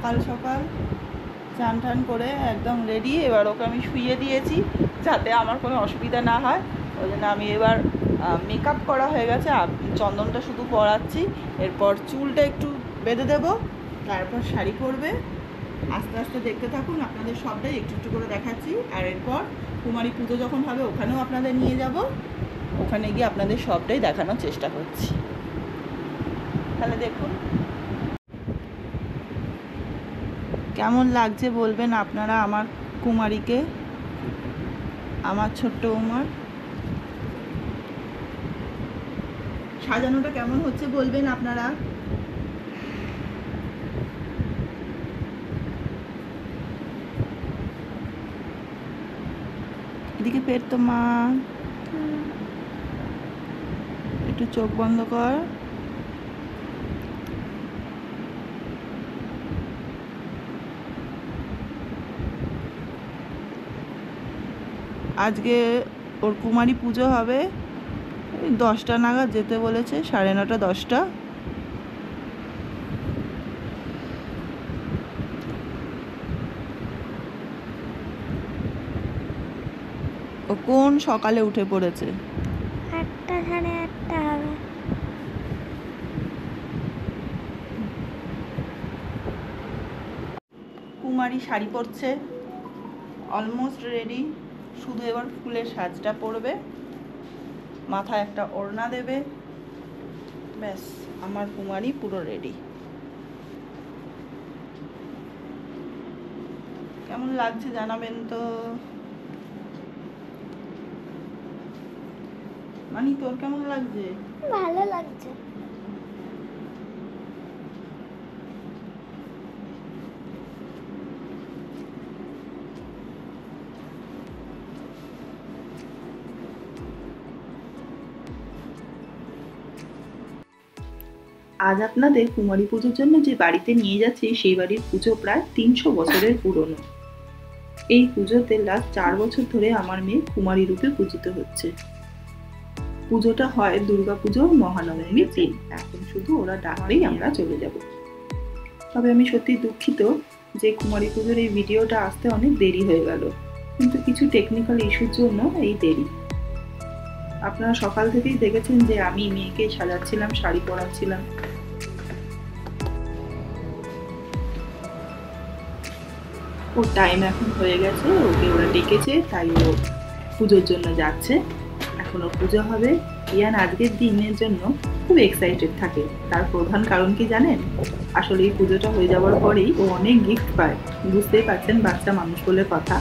সকাল সকাল চান টান করে একদম রেডি। এবার ওকে আমি শুইয়ে দিয়েছি যাতে আমার কোনো অসুবিধা না হয়। ওই জন্য আমি এবার মেকআপ করা হয়ে গেছে, চন্দনটা শুধু পরাচ্ছি। এরপর চুলটা একটু বেঁধে দেবো, তারপর শাড়ি পরবে। আস্তে আস্তে দেখতে থাকুন, আপনাদের সবটাই একটু একটু করে দেখাচ্ছি। আর এরপর কুমারী পুজো যখন হবে ওখানেও আপনাদের নিয়ে যাব, ওখানে গিয়ে আপনাদের সবটাই দেখানোর চেষ্টা করছি। তাহলে দেখুন কেমন লাগছে বলবেন আপনারা আমার কুমারীকে, আমার ছোট্ট উমার। সাজানোটা কেমন হচ্ছে বলবেন আপনারা। এদিকে পেট তো মা, একটু চোখ বন্ধ কর। আজকে ওর কুমারী পুজো হবে, 10টা নাগাদ যেতে বলেছে, 9:30 10টা। ও কোন সকালে উঠে পড়েছে, 8টা 8:30 হবে। কুমারী শাড়ি পরছে, অলমোস্ট রেডি। শুধু এবার ফুলের সাজটা পরবে, মাথায় একটা ওড়না দেবে, ব্যাস আমার কুমারী পুরো রেডি। কেমন লাগছে জানাবেন তো। মানি তোর কেমন লাগছে? ভালো লাগছে। আজ আপনাদের কুমারী পুজোর জন্য যে বাড়িতে নিয়ে যাচ্ছি সেই বাড়ির পুজো প্রায় 300 বছরের পুরনো। এই পুজোতে লাস্ট 4 বছর ধরে আমার মেয়ে কুমারী রূপে পূজিত হচ্ছে। পুজোটা হয় দুর্গাপুজো মহানবমীর দিন। এখন শুধু ওরা ডাকলেই আমরা চলে যাব। তবে আমি সত্যি দুঃখিত যে কুমারী পুজোর এই ভিডিওটা আসতে অনেক দেরি হয়ে গেল, কিন্তু কিছু টেকনিক্যাল ইস্যুর জন্য এই দেরি। আপনারা সকাল থেকেই দেখেছেন যে আমি মেয়েকে সাজাচ্ছিলাম, শাড়ি পরাচ্ছিলাম। ওর টাইম এখন হয়ে গেছে, ওকে ওরা ডেকেছে, তাই ও পুজোর জন্য যাচ্ছে। এখন ওর পুজো হবে। ইয়ান আজকের দিনের জন্য খুব এক্সাইটেড থাকে। তার প্রধান কারণ কি জানেন? আসলে এই পুজোটা হয়ে যাওয়ার পরেই ও অনেক গিফট পায়। বুঝতেই পারছেন, বাচ্চা মানুষ বলে কথা।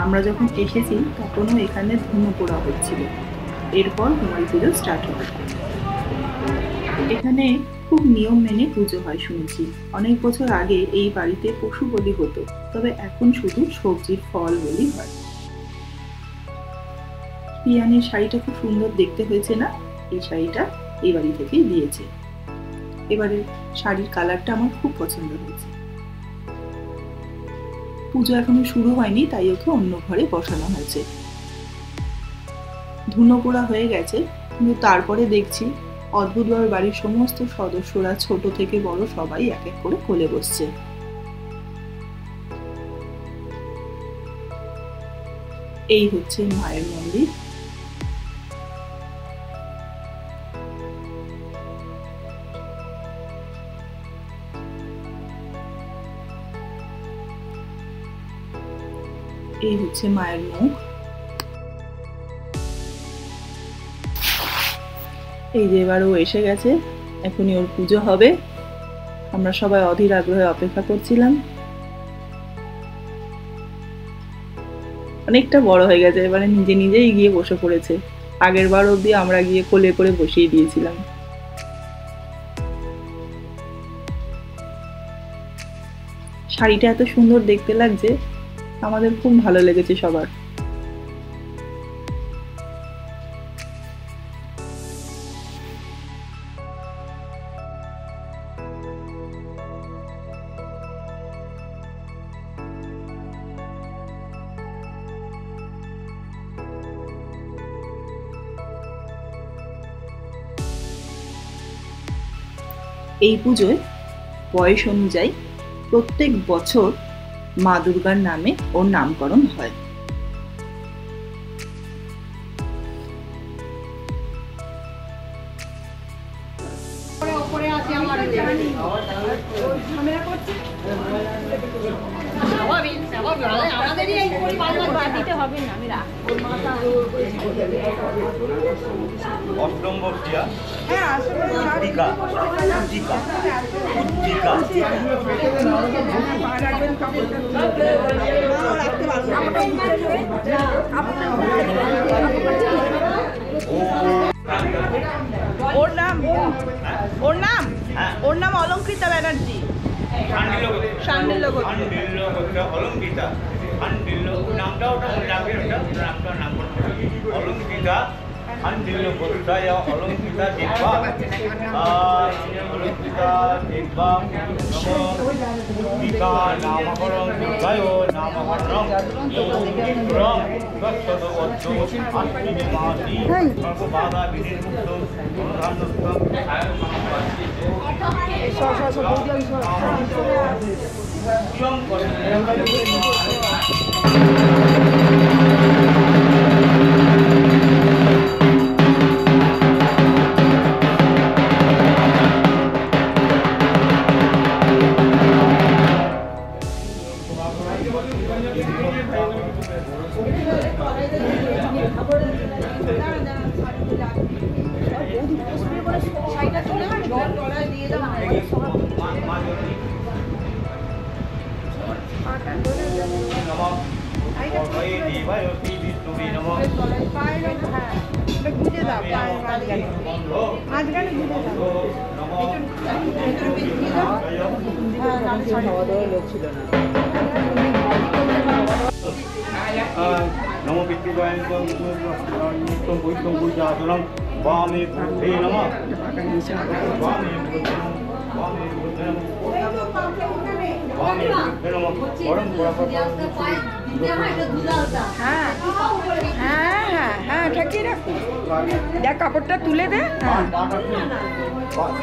আমরা যখন এসেছি তখনও এখানে ধুনো পোড়া হচ্ছিল। এরপর কুমারী পুজো স্টার্ট হবে। এখানে খুব নিয়ম মেনে পুজো হয় শুনেছি। অনেক বছর আগে এই বাড়িতে পশু বলি হতো, তবে এখন শুধু সবজির ফল বলি হয়। পিয়ানের শাড়িটা খুব সুন্দর দেখতে হয়েছে না? এই শাড়িটা এই বাড়ি থেকেই দিয়েছে। এবারে শাড়ির কালারটা আমার খুব পছন্দ হয়েছে। পুজো এখনো শুরু হয়নি, তাই ওকে অন্য ঘরে বসানো হয়েছে। ধুনো পোড়া হয়ে গেছে, কিন্তু তারপরে দেখছি অদ্ভুতভাবে বাড়ির সমস্ত সদস্যরা ছোট থেকে বড় সবাই এক এক করে কোলে বসছে। এই হচ্ছে মায়ের মন্দির। এই হচ্ছে মায়ের মুখ। এই যে এবার ও এসে গেছে, এখনই ওর পুজো হবে। আমরা সবাই অধীর আগ্রহে অপেক্ষা করছিলাম। অনেকটা বড় হয়ে গেছে, এবারে নিজে নিজেই গিয়ে বসে পড়েছে। আগের বার অবধি আমরা গিয়ে কোলে করে বসিয়ে দিয়েছিলাম। শাড়িটা এত সুন্দর দেখতে লাগছে, আমাদের খুব ভালো লেগেছে সবার। এই পুজোয় বয়স অনুযায়ী প্রত্যেক বছর মা দুর্গার নামে ওর নামকরণ হয়। অষ্টম বর্ষিয়া টিকা টিকা টিকা ওর নাম ওর নাম অলঙ্কৃতা ব্যানার্জি। অলঙ্কিতা নামটা ওটা মনে রাখবেন, ওটা নামটা নাম অলঙ্কিতা Andillo Buddhaya Olankita Deva Olankita Deva Namo Dika Namaharam Buddhayo Namaharam Ram Gassado Vatto Asmi Masi Sarva Bada Vidin Mukto Dhanustam Namo Pitruvayam Nittam Bhuttam Pujasanam Vame Buddhe Namah Vame Buddhe Vame Buddhe Vame Buddhe Namah Param হ্যাঁ ঠেকিয়ে রাখো, দেখ কাপড়টা তুলে দে।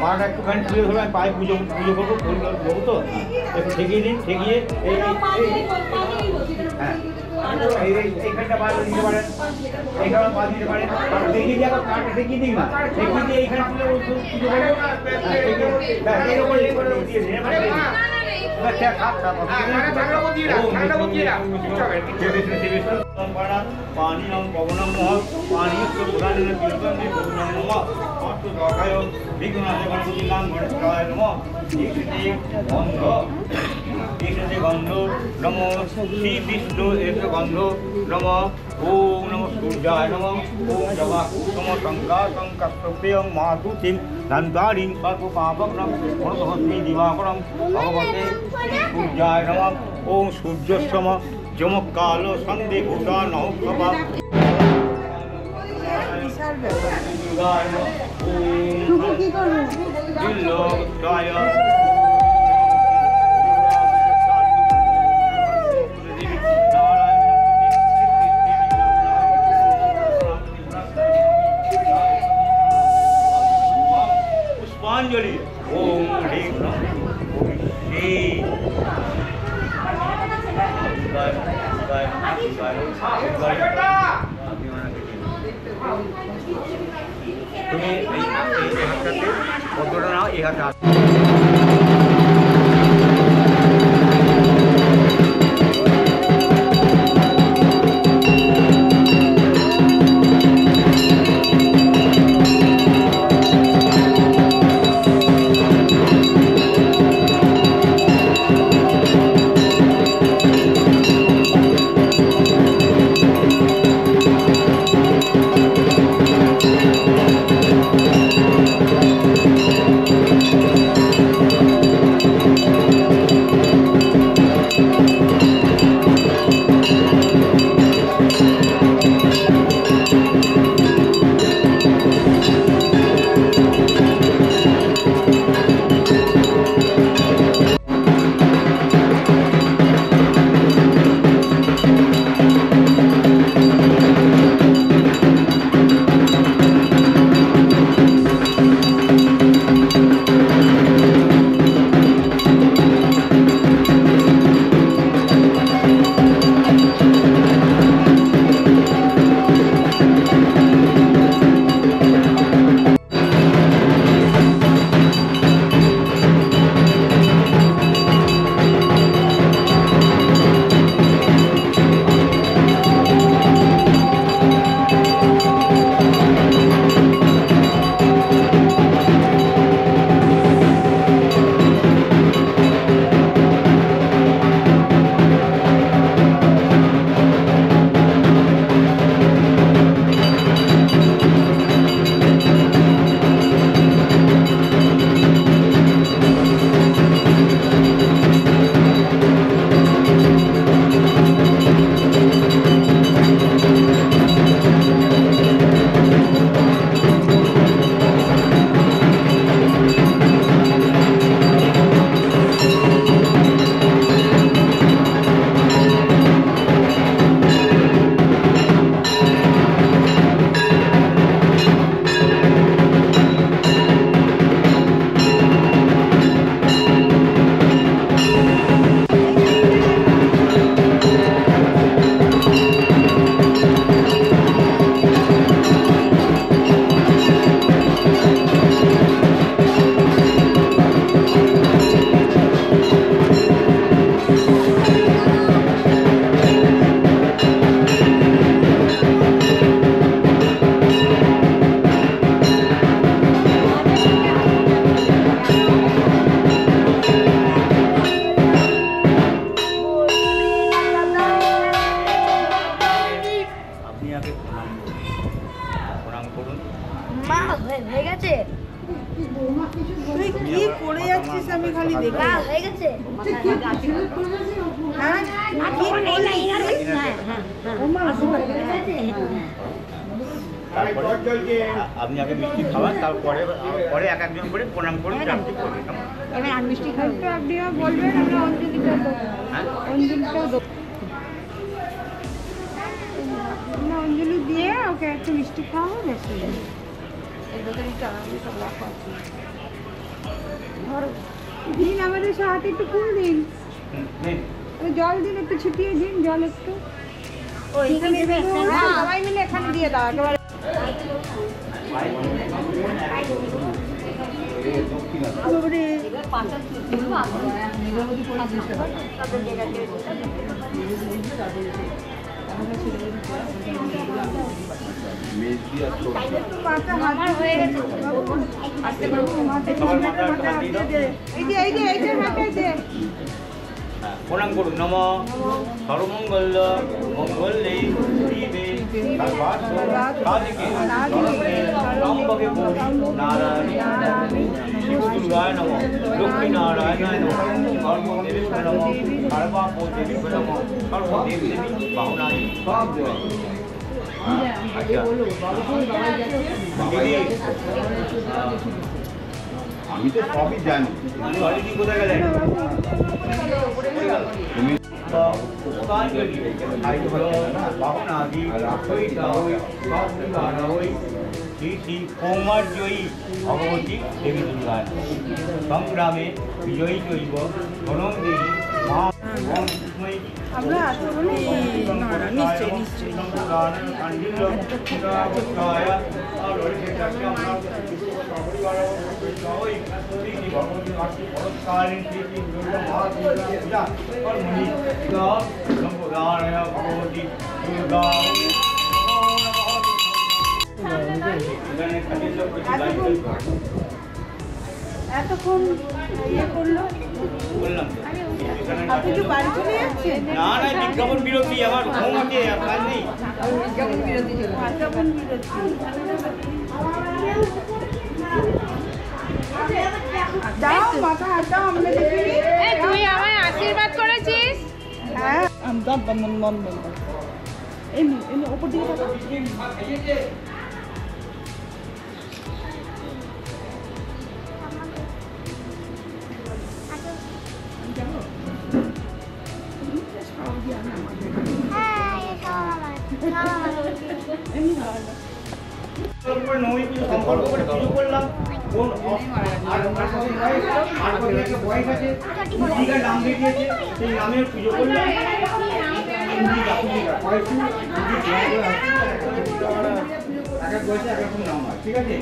পাটা একটুখানি তুলে ধরে আমি পায়ে পুজো করবো, দেবো তো একটু ঠেকিয়ে দিন, ঠেকিয়ে হ্যাঁ এইখানটা পা দিতে পারেন, এইখানে পা দিতে পারেন, ঠেকিয়ে দিয়ে পাটা ঠেকিয়ে দিন না, ঠেকিয়ে দিয়ে এইখানে তুলে পুজো করবো দিয়ে দিন। पानी पवनम पानी गणपति नाम गणेशाय नमः गंध नमो श्री विष्णु एक गंध नम ओम नमो सूर्याय नम ओम जवाकुसम शंकर शंकर मातुतिम दंतारिं सर्व पापग्रम भरतहस्ती दिवाकरम भगवते सूर्याय नम ओम सूर्यसम जमकालो संधि भूषा नौखपा पुष्पांजलि ओम ह्रीं তুমি এই হাতটাতে পদ্মটা নাও, এই হাতটা আপনি আগে মিষ্টি খাওয়ান, তারপরে পরে এক একজন করে প্রণাম করুন, প্রার্থী করুন। এবার আর মিষ্টি খাওয়াতে আপনিও বলবেন, আমরা অঞ্জলিটা দেবো। অঞ্জলিটাও দেবো, আমরা অঞ্জলি দিয়ে ওকে একটু মিষ্টি খাওয়াবো, বেশ হয়ে যাবে। দিন আমাদের হাতে একটু ফুল দিন, জল দিন, একটু ছিটিয়ে দিন জল একটু। সবাই মিলে এখানে দিয়ে দাও একেবারে। প্রণাম করুন। নম সর্বমঙ্গল মঙ্গলে শিবে সাধিকে রামভগে নারায়ণ শিবদুর্গায় নম লক্ষ্মী নারায়ণায় নম সর্বদেবেশ্বর নম সর্বাপদেবেশ্বর নম সর্বদেব দেবী বাহুনায়। আমি তো সবই জানি। অলরেডি কোথায় গেলেন? ভগবতী দেবী দুর্গা সংগ্রামে বিজয়ী জৈব ধনম দেবী মা এতক্ষণ ইয়ে করলো, বললাম আপনি কি বাড়ি চলে যাচ্ছেন? না না, বিজ্ঞাপন বিরতি, আমার ঘুম আছে, কাজ নেই। বিজ্ঞাপন বিরতি চলে, বিজ্ঞাপন বিরতি। দাও মাথা হাত দাও, আমরা দেখিনি। তুই আমায় আশীর্বাদ করেছিস। হ্যাঁ আমদাম বন্ধ বন্ধ। এমনি এমনি ওপর দিকে তাকাও। নবমী পুজো সম্পর্ক করে পুজো করলাম। বয়স আছে, পুস্তিকার নাম বেরিয়েছে, সেই নামের পুজো করলাম। ঠিক আছে।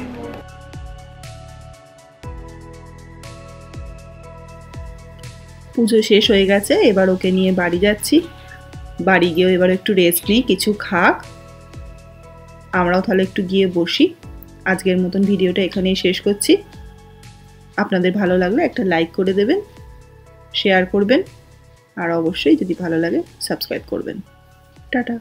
পুজো শেষ হয়ে গেছে, এবার ওকে নিয়ে বাড়ি যাচ্ছি। বাড়ি গিয়েও এবার একটু রেস্ট নিই, কিছু খাক, আমরাও তাহলে একটু গিয়ে বসি। আজকের মতন ভিডিওটা এখানেই শেষ করছি। আপনাদের ভালো লাগলে একটা লাইক করে দেবেন, শেয়ার করবেন, আর অবশ্যই যদি ভালো লাগে সাবস্ক্রাইব করবেন। টাটা।